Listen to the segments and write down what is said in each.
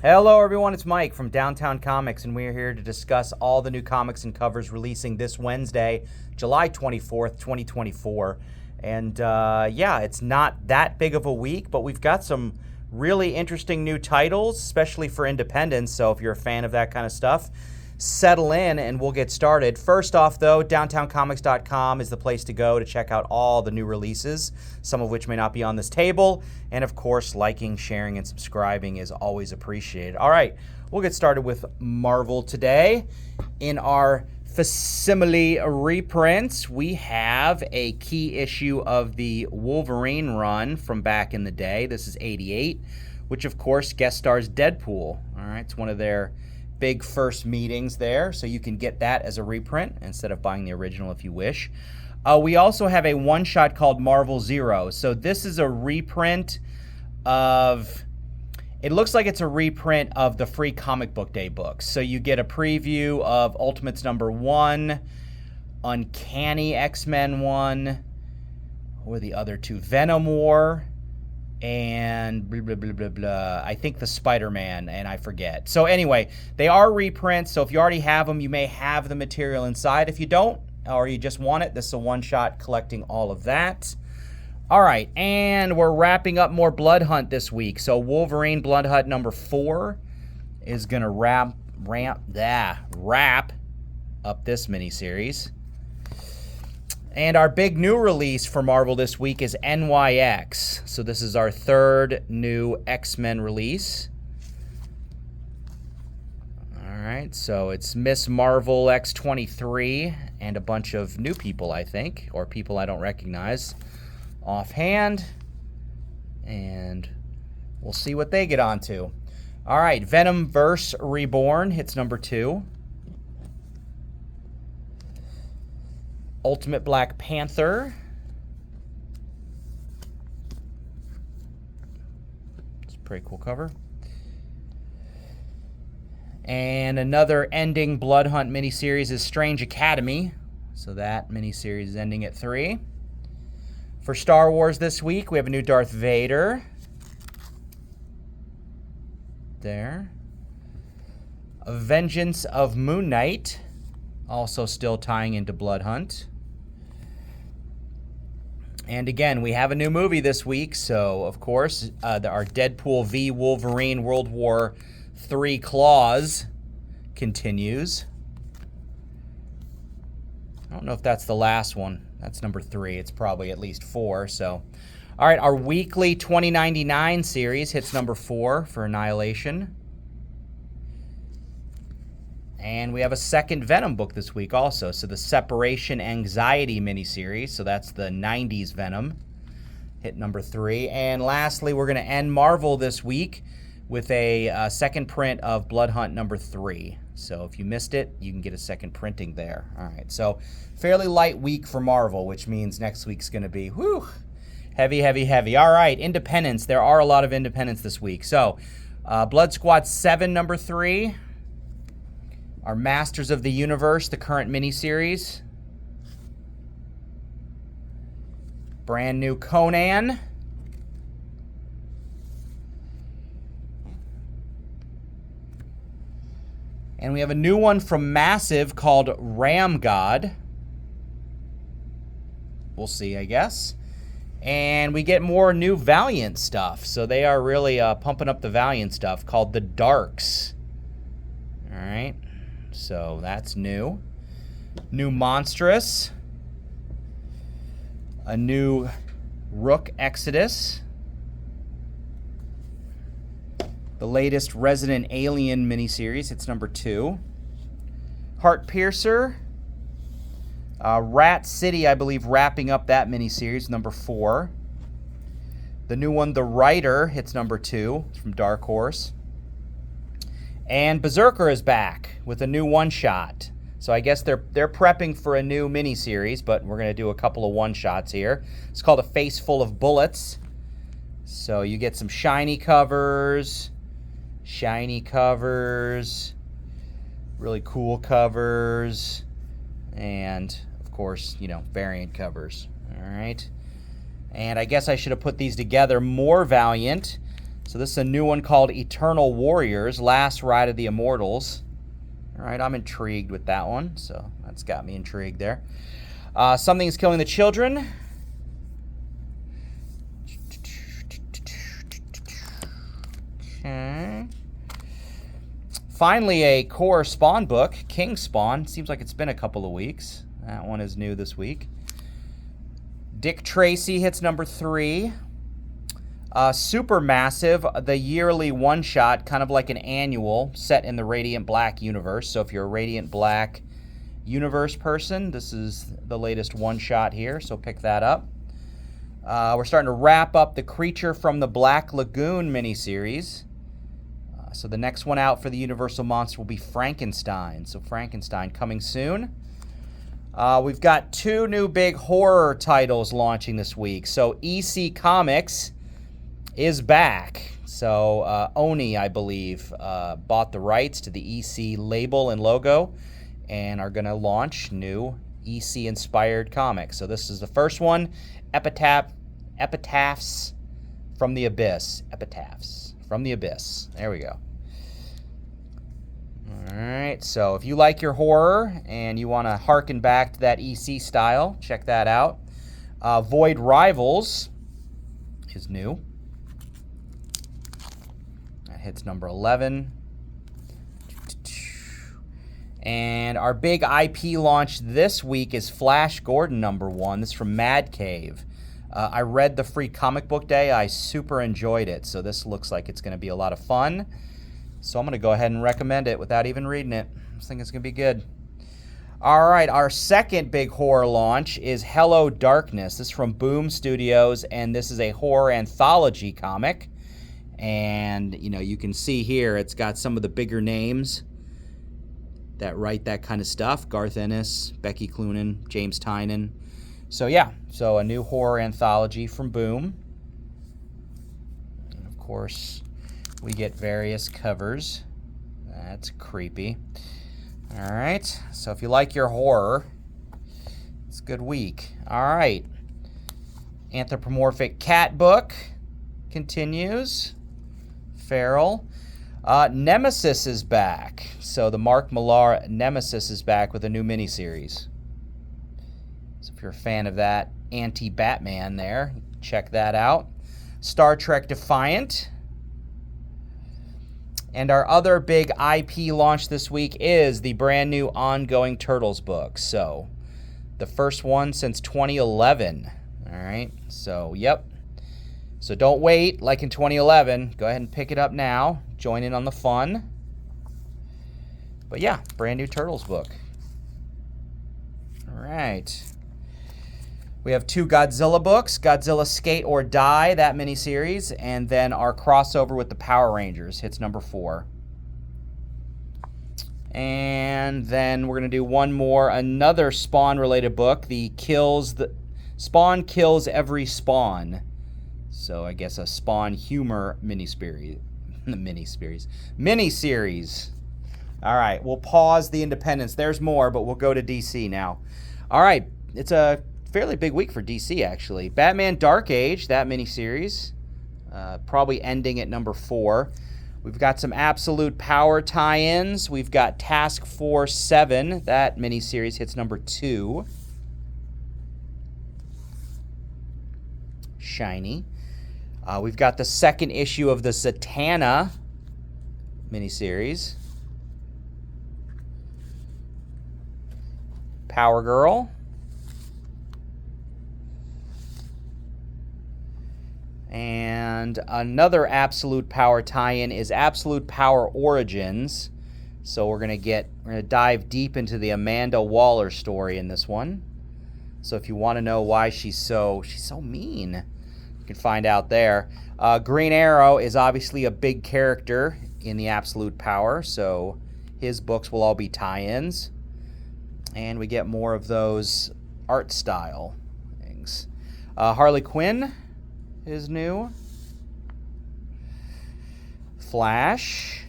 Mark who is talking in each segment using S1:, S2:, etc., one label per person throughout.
S1: Hello everyone, it's Mike from Downtown Comics, and we're here to discuss all the new comics and covers releasing this Wednesday, July 24th, 2024. And yeah, it's not that big of a week, but we've got some really interesting new titles, especially for independents. So if you're a fan of that kind of stuff, settle in and we'll get started. First off, though, downtowncomics.com is the place to go to check out all the new releases, some of which may not be on this table. And of course, liking, sharing, and subscribing is always appreciated. All right, we'll get started with Marvel today. In our facsimile reprints, we have a key issue of the Wolverine run from back in the day. This is 88, which of course guest stars Deadpool. All right, it's one of their big first meetings there, so you can get that as a reprint instead of buying the original if you wish. We also have a one-shot called Marvel Zero. So this is a reprint of, it looks like it's a reprint of the free Comic Book Day books. So you get a preview of Ultimates #1, Uncanny X-Men 1, or the other two, Venom War, and blah, blah, blah, blah, blah. I think the Spider-Man, and I forget. So anyway, they are reprints, so if you already have them, you may have the material inside. If you don't, or you just want it, this is a one-shot collecting all of that. All right, and we're wrapping up more Blood Hunt this week. So Wolverine Blood Hunt #4 is going to wrap up this miniseries. And our big new release for Marvel this week is NYX. So this is our third new X-Men release. All right, so it's Miss Marvel X-23 and a bunch of new people, I think, or people I don't recognize offhand. And we'll see what they get onto. All right, Venomverse Reborn hits #2. Ultimate Black Panther. It's a pretty cool cover. And another ending Blood Hunt miniseries is Strange Academy. So that miniseries is ending at 3. For Star Wars this week, we have a new Darth Vader. There. A Vengeance of Moon Knight. Also still tying into Blood Hunt. And again, we have a new movie this week, so of course, our Deadpool v. Wolverine World War III Claws continues. I don't know if that's the last one. That's #3. It's probably at least 4, so. All right, our weekly 2099 series hits #4 for Annihilation. And we have a second Venom book this week also. So the Separation Anxiety miniseries. So that's the 90s Venom. Hit #3. And lastly, we're going to end Marvel this week with a second print of Blood Hunt #3. So if you missed it, you can get a second printing there. All right. So fairly light week for Marvel, which means next week's going to be, whew, heavy, heavy, heavy. All right. Independents. There are a lot of independents this week. So Blood Squad 7 #3. Our Masters of the Universe, the current miniseries. Brand new Conan. And we have a new one from Massive called Ram God. We'll see, I guess. And we get more new Valiant stuff. So they are really pumping up the Valiant stuff called The Darks. All right. So that's new. New Monstrous. A new Rook Exodus. The latest Resident Alien miniseries. It's #2. Heart Piercer. Rat City, I believe, wrapping up that miniseries, #4. The new one, The Writer, hits #2. It's from Dark Horse. And Berserker is back with a new one-shot. So I guess they're prepping for a new miniseries, but we're going to do a couple of one-shots here. It's called A Face Full of Bullets. So you get some shiny covers, really cool covers, and, of course, you know, variant covers. All right. And I guess I should have put these together. More Valiant. So this is a new one called Eternal Warriors, Last Ride of the Immortals. All right, I'm intrigued with that one, so that's got me intrigued there. Something's Killing the Children. Okay. Finally, a core Spawn book, King Spawn. Seems like it's been a couple of weeks. That one is new this week. Dick Tracy hits number 3. Supermassive, the yearly one-shot, kind of like an annual, set in the Radiant Black universe. So if you're a Radiant Black universe person, this is the latest one-shot here, so pick that up. We're starting to wrap up the Creature from the Black Lagoon miniseries. So the next one out for the Universal Monster will be Frankenstein. So Frankenstein coming soon. We've got 2 new big horror titles launching this week. So EC Comics is back. So Oni, I believe, bought the rights to the EC label and logo and are going to launch new EC-inspired comics. So this is the first one, Epitaphs from the Abyss. Epitaphs from the Abyss. There we go. All right, so if you like your horror and you want to harken back to that EC style, check that out. Void Rivals is new. That hits number 11. And our big IP launch this week is Flash Gordon number 1. This is from Mad Cave. I read the free comic book day. I super enjoyed it. So this looks like it's going to be a lot of fun. So I'm going to go ahead and recommend it without even reading it. I think it's going to be good. All right, our second big horror launch is Hello Darkness. This is from Boom Studios, and this is a horror anthology comic. And, you know, you can see here it's got some of the bigger names that write that kind of stuff. Garth Ennis, Becky Cloonan, James Tynan. So, yeah, so a new horror anthology from Boom. And, of course, we get various covers. That's creepy. All right, so if you like your horror, it's a good week. All right, Anthropomorphic Cat book continues. Feral. Nemesis is back. So the Mark Millar Nemesis is back with a new miniseries. So if you're a fan of that anti-Batman there, check that out. Star Trek Defiant. And our other big IP launch this week is the brand new ongoing Turtles book. So the first one since 2011. All right, so yep. So don't wait like in 2011. Go ahead and pick it up now. Join in on the fun. But yeah, brand new Turtles book. All right. We have 2 Godzilla books, Godzilla Skate or Die, that miniseries, and then our crossover with the Power Rangers hits number 4. And then we're going to do one more, another Spawn-related book, Spawn Kills Every Spawn. So I guess a Spawn humor miniseries. All right, we'll pause the Independence. There's more, but we'll go to DC now. All right, it's a fairly big week for DC, actually. Batman Dark Age, that miniseries, probably ending at number 4. We've got some Absolute Power tie-ins. We've got Task Force 7. That miniseries hits number 2. Shiny. We've got the second issue of the Zatanna miniseries. Power Girl. And another Absolute Power tie-in is Absolute Power Origins. So we're gonna dive deep into the Amanda Waller story in this one. So if you want to know why she's so mean, you can find out there. Green Arrow is obviously a big character in the Absolute Power, so his books will all be tie-ins. And we get more of those art style things. Harley Quinn is new. Flash.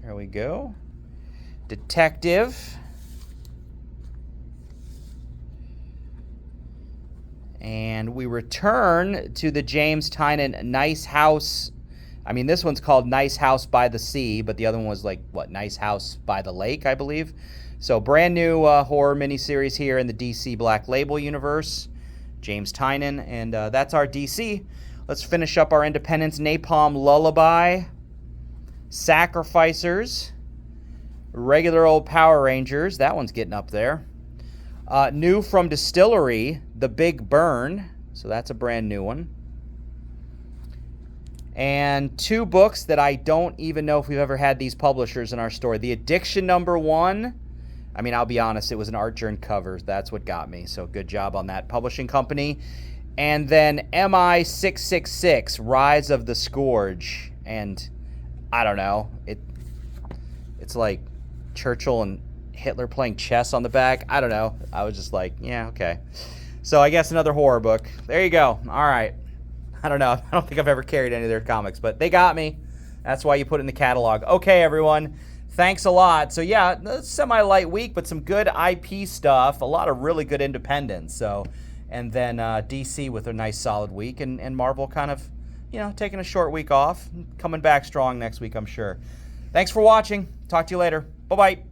S1: There we go. Detective. And we return to the James Tynion Nice House. I mean, this one's called Nice House by the Sea, but the other one was like, what, Nice House by the Lake, I believe. So brand new horror miniseries here in the DC Black Label universe. James Tynion, and that's our DC. Let's finish up our Independence. Napalm Lullaby, Sacrificers, regular old Power Rangers. That one's getting up there. New from Distillery, The Big Burn. So that's a brand new one. And two books that I don't even know if we've ever had these publishers in our store. The Addiction #1. I mean, I'll be honest, it was an Art Journal cover. That's what got me. So good job on that publishing company. And then MI 666, Rise of the Scourge. And I don't know. It's like Churchill and Hitler playing chess on the back. I don't know. I was just like, yeah, okay. So I guess another horror book. There you go. All right. I don't know. I don't think I've ever carried any of their comics, but they got me. That's why you put it in the catalog. Okay, everyone. Thanks a lot. So yeah, a semi-light week, but some good IP stuff. A lot of really good independents. So, and then DC with a nice solid week, and Marvel kind of, taking a short week off, coming back strong next week, I'm sure. Thanks for watching. Talk to you later. Bye-bye.